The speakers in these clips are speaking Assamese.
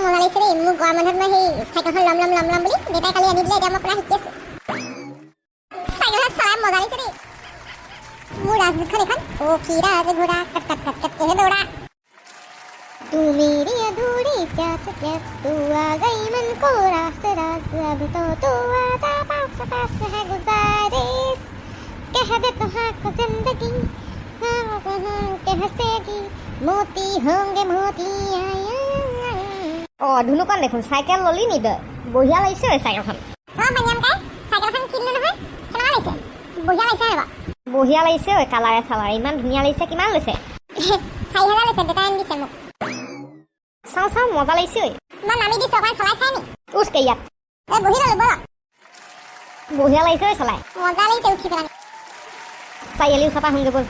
মজা লাগিছে দেই মোৰ গৰম বন্ধত মই সেই চাইকেলখন লম বুলি দেউতাই কালি আনি দিলে এতিয়া মই পুৰা শিকি আছো চাইকেলখন চলাই মজা লাগিছে দেই মোৰ ৰাজদূতখন এখন অ' কি ৰাজ ঘোঁৰা কট কট কট কট কেহে দৌৰা तू मेरी अधूरी प्यास प्यास तू आ गई मन को रास रास अब तो आजा पास पास है गुजारिश कह दे तो हाँ को जिंदगी के हंसेगी मोती होंगे मोती ধুনু কণ দেখোন চাইকেল ললি নি তই বঢ়িয়া লাগিছে চাইকেলখন চাইকেলখন কিনিলো নহয় কেনেকুৱা লাগিছে বঢ়িয়া লাগিছে ৰবা বঢ়িয়া লাগিছে কালাৰে চালাৰে ইমান ধুনীয়া লাগিছে কিমান লৈছে 4000 লৈছে দেউতাই আনি দিছে মোক চাওঁ চাওঁ মজা লাগিছে মই নামি দিছোঁ অকণমান চলাই চাই নি উচকে ইয়াত বহি ল'লো ব'লক বঢ়িয়া লাগিছে চলাই মজা লাগিছে উঠি পেলাই চাৰিআলি ওচৰৰ পৰা আহোঁগৈ ব'ল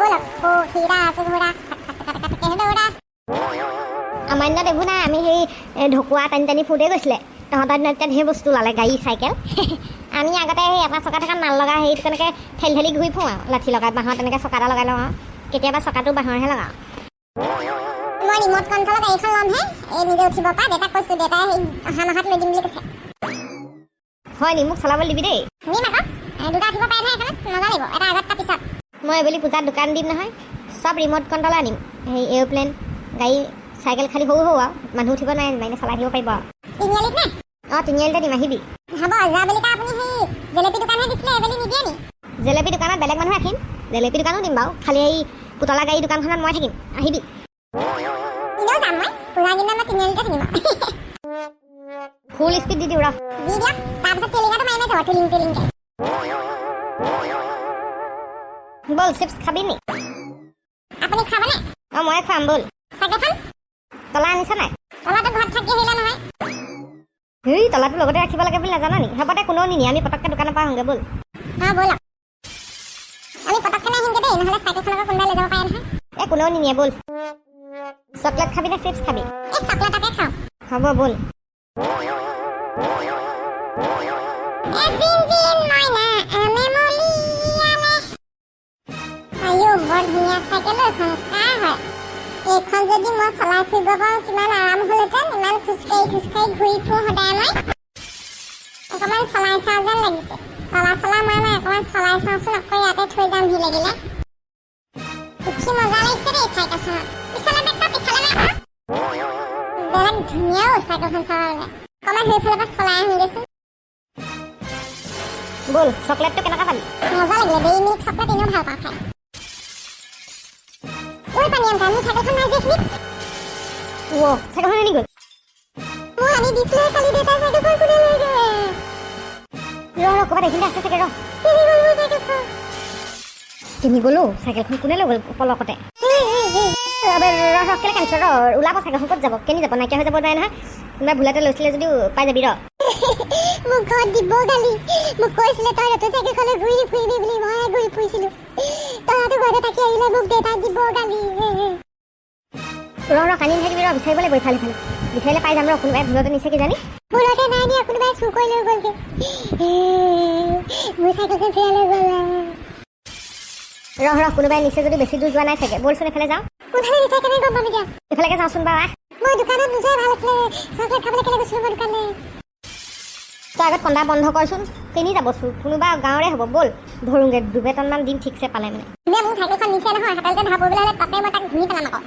ব'লক हीरा আছে ঘোঁৰা কেহে দৌৰা আমাৰ দিনত এইবোৰ নাই আমি সেই ঢকুৱা টানি ফুৰোঁতে গৈছিলে তহঁতৰ দিনত এতিয়া ঢেৰ বস্তু ওলালে গাড়ী চাইকেল আমি আগতে সেই এটা চকা থকা নাল লগা হেৰিটো তেনেকৈ ঠেলি ঠেলি ঘূৰি ফুৰোঁ আৰু লাঠি লগাই বাঁহৰ তেনেকৈ চকা এটা লগাই লওঁ আৰু কেতিয়াবা চকাটো বাঁহৰহে লগাওঁ মই ৰিম'ট কণ্ট্ৰলৰ গাড়ীখন ল'মহে এই নিজে উঠিব পৰা দেউতাক কৈছোঁ দেউতাই সেই অহা মাহত লৈ দিম বুলি কৈছে হয় নি মোক চলাবলৈ দিবি দেই নিম আকৌ দুটা উঠিব পাৰে নহয় এখনত মজা লাগিব এটা আগত তাৰ পিছত মই এইবুলি পূজাত দোকান দিম নহয় চব ৰিম'ট কণ্ট্ৰলৰ আনিম সেই এৰোপ্লেন গাড়ী চাইকেল খালি সৰু সৰু আৰু মানুহ উঠিব নাই মানে চলাই থাকিব পাৰিব আৰু তিনিআলিত নে অঁ তিনিআলিতে দিম আহিবি হ'ব যোৱাবেলিকা আপুনি সেই জেলেপী দোকানহে দিছিলে এইবেলি নিদিয়ে নি জেলেপী দোকানত বেলেগ মানুহ ৰাখিম জেলেপী দোকানো দিম বাৰু খালি এই পুতলা গাড়ী দোকানখনত মই থাকিম আহিবি এনেও যাম মই পূজাৰ দিনা মই তিনিআলিতে থাকিম ফুল স্পীড দি দিওঁ ৰ দি দিয়ক তাৰপিছত টেলিঙাটো মাৰি থ'ব টিলিংকৈ ব'ল চিপছ খাবি নি আপুনি খাবনে অঁ ময়ে খুৱাম ব'ল চাইকেলখন তলা আনিছ নাই তলাটো ঘৰত থাকি আহিলে নহয় হেই তলাটো লগতে ৰাখিব লাগে বুলি নাজানা নি হ'ব দে কোনেও নিনি আমি পটককৈ দোকানৰ পৰা আহোঁগৈ ব'ল ব'লক আমি পটককৈ আহিমগৈ দেই নহ'লে চাইকেলখন আকৌ কোনোবাই লৈ যাব পাৰে নহয় এই কোনেও নিনিয়ে ব'ল চকলেট খাবি নে চিপছ খাবি এই চকলেটকে খাওঁ হ'ব ব'ল বৰ ধুনীয়া চাইকেল এখন কাৰ হয় এইখন যদি মই চলাই ফুৰিব পাৰোঁ কিমান আৰাম হ'লহেঁতেন ইমান খোজকাঢ়ি ঘূৰি ফুৰোঁ সদায় মই অকণমান চলাই চাওঁ যেন লাগিছে চলা মই অকণমান চলাই চাওঁচোন আকৌ ইয়াতে থৈ যামহি লাগিলে উঠি মজা লাগিছে দেই চাইকেলখনত পিছলে বেগটো পিছলে বেলেগ ধুনীয়াও চাইকেলখন চলাবলৈ অকণমান সেইফালৰ পৰা চলাই আহোঁগৈচোন ব'ল চকলেটটো কেনেকুৱা পালি মজা লাগিলে ডেইৰী মিল্ক চকলেট এনেও ভাল পাওঁ খাই ঐ পানীয়াম কাম চাইকেলখন নাই যে এইখিনিত চাইকেলখন আনি গ'ল মই আনি দিছিলোঁ কালি দেউতাই চাইকেলখন কোনে লৈ গ'ল ৰ ক'ৰবাত এইখিনিতে আছে চাগে ৰ কিনি গ'ল মোৰ চাইকেলখন কিনি গ'লো চাইকেলখন কোনে লৈ গ'ল পলকতে কেলৈ কান্দিছ ৰ ওলাব চাইকেলখন ক'ত যাব কেনি যাব নাইকিয়া হৈ যাব নোৱাৰে নহয় কোনোবাই ভুলতে লৈছিলে যদিও পাই যাবি ৰ মোক ঘৰত দিব গালি মোক কৈছিলে তই নতুন চাইকেলখনে ঘূৰি ফুৰিবি বুলি মই ঘূৰি ফুৰিছিলোঁ তহঁতো ঘৰতে থাকি আহিলে মোক দেউতাই দিব গালি ৰ কান্দি নাথাকিবি ৰ বিচাৰিব লাগিব ইফালে ইফালে বিচাৰিলে পাই যাম ৰ কোনোবাই ভুলতে নিছে কি জানি ভুলতে নাই দিয়া কোনোবাই চুৰ কৰি লৈ গ'লগৈ মোৰ চাইকেলখন ফিৰাই লৈ গ'ল ৰ কোনোবাই নিছে যদি বেছি দূৰ যোৱা নাই চাগে ব'লচোন এফালে যাওঁ কোনফালে নিছে কেনে গম পাম এতিয়া এফালেকে যাওঁচোন বাৰু মই দোকানত নোযোৱাই ভাল আছিলে চকলেট খাবলৈ কেলৈ গৈছিলোঁ মই দোকানলৈ তই আগত কন্দা বন্ধ কৰচোন কিনি যাবচোন কোনোবা গাঁৱৰে হ'ব ব'ল ধৰোঁগৈ 2 বেতনমান দিম ঠিকছে পালে মানে মোৰ চাইকেলখন নিছে নহয় হাততে ধৰা পৰিবলৈ হ'লে তাতে মই তাক ঘূৰি পেলাম আকৌ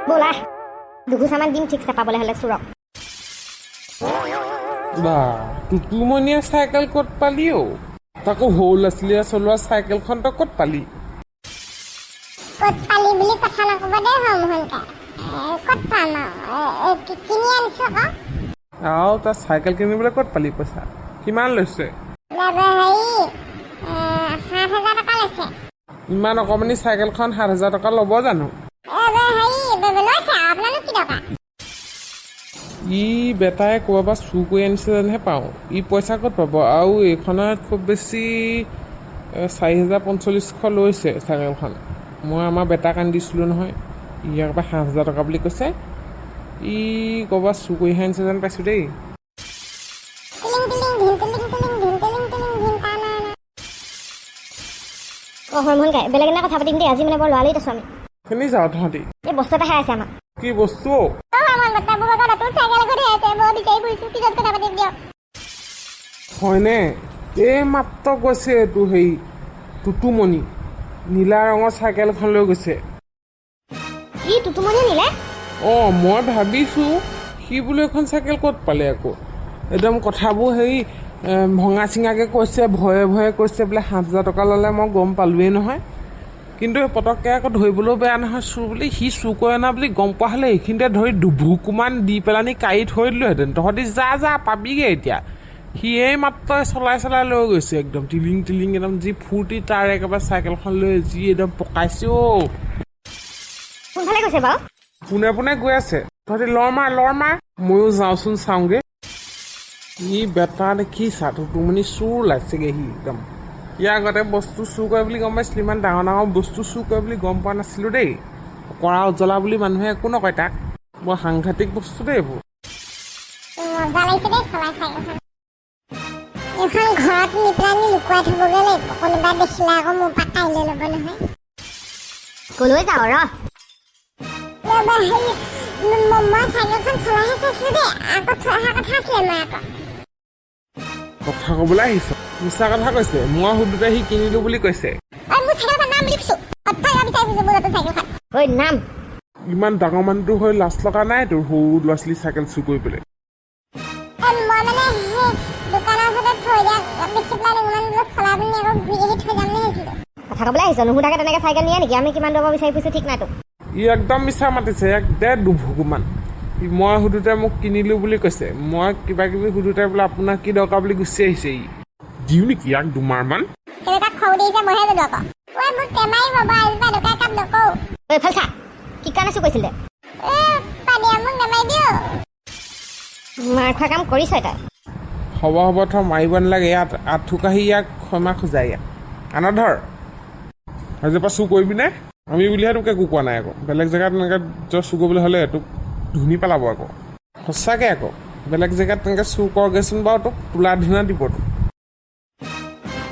ব'ল আহ দুঘোচামান দিম ঠিকছে পাবলৈ হ'লে চোৰক বা টুটুমনীয়া চাইকেল ক'ত পালি অ' তাকো সৰু ল'ৰা ছোৱালীয়ে চলোৱা চাইকেলখন তই ক'ত পালি ক'ত পালি বুলি কথা নক'ব দেই মোহনকা ক'ত পাম কিনি আনিছোঁ আকৌ আৰু তই চাইকেল কিনিবলৈ ক'ত পালি পইচা কিমান লৈছে হেৰি 7,000 টকা লৈছে ইমান অকণমানি চাইকেলখন 7,000 টকা ল'ব জানো ই বেটাই ক'ৰবাৰ পৰা চুৰ কৰি আনিছে যেনহে পাওঁ ই পইচা ক'ত পাব আৰু এইখনত খুব বেছি 4,000-45,000 লৈছে চাইকেলখন মই আমাৰ বেটাক আনি দিছিলোঁ নহয় ইয়াৰ পৰা 7,000 টকা বুলি কৈছে ই ক'ৰবাত চুৰ কৰি আনিছে যেন পাইছোঁ দেই হৰমোহন গাই বেলেগ এনে কথা পাতিম দেই আজি মানে বৰ লৰালিত আছোঁ আমি শুনি যাওঁ তহঁতি এই বস্তু এটা হেৰাইছে আমাক কি বস্তু মন কথা মোৰ লগত নতুন চাইকেল এখন হৈ আছে মই বিচাৰি ফুৰিছোঁ পিছত কথা পাতিম দিয়ক হয়নে এই মাত্ৰ গৈছে এইটো হেৰি টুটুমণি নীলা ৰঙৰ চাইকেলখন লৈ গৈছে কি টুটুমণি নিলে অঁ মই ভাবিছোঁ সি বোলো এখন চাইকেল ক'ত পালে আকৌ একদম কথাবোৰ হেৰি ভঙা চিঙাকৈ কৈছে ভয়ে ভয়ে কৈছে বোলে 7,000 টকা ল'লে মই গম পালোৱেই নহয় কিন্তু পটককৈ আকৌ ধৰিবলৈও বেয়া নহয় চুৰ বুলি সি চুৰ কৰে না বুলি গম পোৱা হ'লে এইখিনিতে ধৰি দুভুকুমান দি পেলানি কাঢ়ি থৈ দিলোহেঁতেন তহঁতি যা পাবিগৈ এতিয়া সি এই মাত্ৰ চলাই লৈ গৈছে একদম টিলিং একদম যি ফূৰ্তি তাৰ একেবাৰে চাইকেলখন লৈ যি একদম পকাইছে অ' কোনফালে গৈছে বাৰু পোনে গৈ আছে তহঁতি লৰ মাৰ ময়ো যাওঁচোন চাওঁগৈ ই বেটা দেখিছা টুটুমণি চুৰ ওলাইছেগৈ সি একদম ইয়াৰ আগতে বস্তু চুৰ কৰে বুলি গম পাইছিলোঁ ইমান ডাঙৰ বস্তু চুৰ কৰে বুলি গম পোৱা নাছিলোঁ দেই কৰা উজ্বলা বুলি মানুহে একো নকয় তাক বৰ সাংঘাতিক বস্তু দেই এইবোৰ মজা লাগিছে দেই চলাই চাইকেলখন এইখন ঘৰত নি পেলাই লুকুৱাই থ'বগৈ লাগিব কোনোবাই দেখিলে আকৌ মোৰ পৰা কাইলৈ ল'ব নহয় কলৈ যাওঁ ৰ ৰ'বা হেৰি মই চাইকেলখন চলাইহে চাইছিলোঁ দেই আকৌ থৈ অহা কথা আছিলে মই আকৌ কথা ক'বলৈ আহিছ মিছা কথা কৈছে মই সুধোতে সি কিনিলোঁ বুলি কৈছে ঐ মোৰ চাইকেলখন নাম লিখিছোঁ অথৈ বিচাৰি ফুৰিছোঁ মোৰ নতুন চাইকেলখন ঐ নাম ইমান ডাঙৰ মানুহটো হৈ লাজ লগা নাই তোৰ সৰু ল'ৰা ছোৱালী চাইকেল চুৰ কৰি পেলাই মই মানে সেই দোকানৰ ওচৰতে থৈ দিয়া দেখি পেলাই ইমান বোলো চলাই পিনি আকৌ ঘূৰি আহি থৈ যাম বুলি ভাবিছিলোঁ কথা ক'বলৈ আহিছ নুসুধাকৈ তেনেকৈ চাইকেল নিয়ে নেকি আমি কিমান দূৰৰ পৰা বিচাৰি ফুৰিছোঁ ঠিক নাই তোক ই একদম মিছা মাতিছে এক ডেৰ দুভুকুমান মই সুধোতে মোক কিনিলোঁ বুলি কৈছে মই কিবা কিবি সুধোতে বোলে আপোনাৰ কি দৰকাৰ বুলি গুচি আহিছে ই দিওঁ নেকি ইয়াক দুমাৰমান তেনেকুৱা খৌ দিছে মইহে জানো আকৌ ঐ মোক টেমাই ৰ'বা আজিপা দোকান কাম নকৰোঁ ঐ এইফালে চা কি কাৰণে চুৰ কৰিছিলে পানীয়া মোক নেমাই দিওঁ মাৰ খোৱা কাম কৰিছ তই হ'ব থ মাৰিব নালাগে ইয়াত আঁঠু কাঢ়ি ইয়াক ক্ষমা খোজাই ইয়াক আনা ধৰ আজিৰ পৰা চুৰ কৰিবিনে আমি বুলিহে তোক একো কোৱা নাই আকৌ বেলেগ জেগাত তেনেকৈ তই চুৰ কৰিবলৈ হ'লে তোক ধুনি পেলাব আকৌ সঁচাকৈ আকৌ বেলেগ জেগাত তেনেকৈ চুৰ কৰগৈচোন বাৰু তোক তোলা ধুনা দিব তোক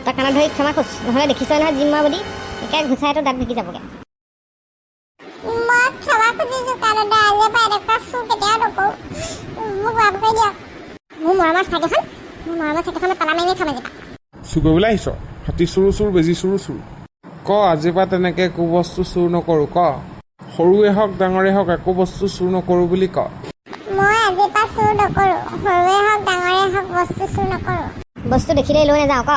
তই কাণত ধৰি ক্ষমা খোজ নহ'লে দেখিছ নহয় জিম মাৰ বুলি একে ঘুচাই তোৰ দাঁত ভেকি যাবগৈ মই ক্ষমা খুজিছোঁ কাৰণ আজিৰ পৰা এনেকুৱা চুৰ কেতিয়াও নকৰোঁ মোক মাফ কৰি দিয়ক মোৰ মৰমৰ চাইকেলখনত তালা মাৰি থ'ম আজিপা চুৰ কৰিবলৈ আহিছ হাতী চুৰ বেজি চুৰ ক আজিৰ পৰা তেনেকৈ একো বস্তু চুৰ নকৰোঁ ক সৰুৱে হওক ডাঙৰে হওক একো বস্তু চুৰ নকৰোঁ বুলি ক মই আজিৰ পৰা চুৰ নকৰোঁ সৰুৱে হওক ডাঙৰে হওক বস্তু চুৰ নকৰোঁ বস্তু দেখিলেই লৈ নাযাওঁ ক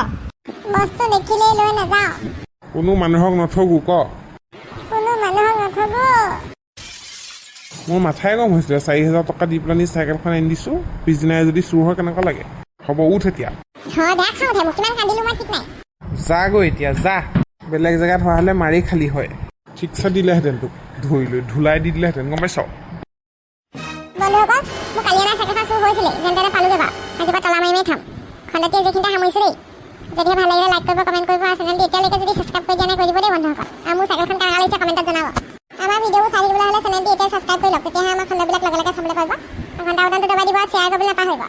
বস্তু দেখিলেই লৈ নাযাওঁ কোনো মানুহক নঠগো ক কোনো মানুহক নথগো মোৰ মাথাই গৰম হৈছিলে 4,000 টকা দি পেলানি চাইকেলখন আনি দিছোঁ পিছদিনাই যদি চুৰ হয় কেনেকুৱা লাগে হ'ব উঠ এতিয়া মোক কিমান কান্দিলোঁ মই ঠিক নাই যাগৈ এতিয়া যা বেলেগ জেগাত হোৱা হ'লে মাৰি খালী হয় ঠিকছে দিলেহেঁতেন তোক ধৰি লৈ ধুলাই দি দিলেহেঁতেন গম পাইছ বন্ধুসকল মোৰ কালি অনা চাইকেলখন চুৰ হৈছিলে যেন তেনে পালোগৈ বাৰু আজিৰ পৰা তলা মাৰি থ'ম খণ্ডতে যিখিনিতে সামৰিছোঁ দেই যদিহে ভাল লাগিলে লাইক কৰিব কমেণ্ট কৰিব আৰু চেনেলটো এতিয়ালৈকে যদি ছাবস্ক্ৰাইব কৰি দিয়া নাই কৰি দিব দেই বন্ধুসকল আৰু মোৰ চাইকেলখন কেনেকুৱা লাগিছে কমেণ্টত জনাব আমাৰ ভিডিঅ'বোৰ চাই থাকিবলৈ হ'লে চেনেলটো এতিয়া ছাবস্ক্ৰাইব কৰি লওক তেতিয়াহে আমাৰ খণ্ডবিলাক লগে লগে চাবলৈ পাৰিব আৰু ঘণ্টা বটনটো দবাই দিব আৰু শ্বেয়াৰ কৰিবলৈ নাপাহৰিব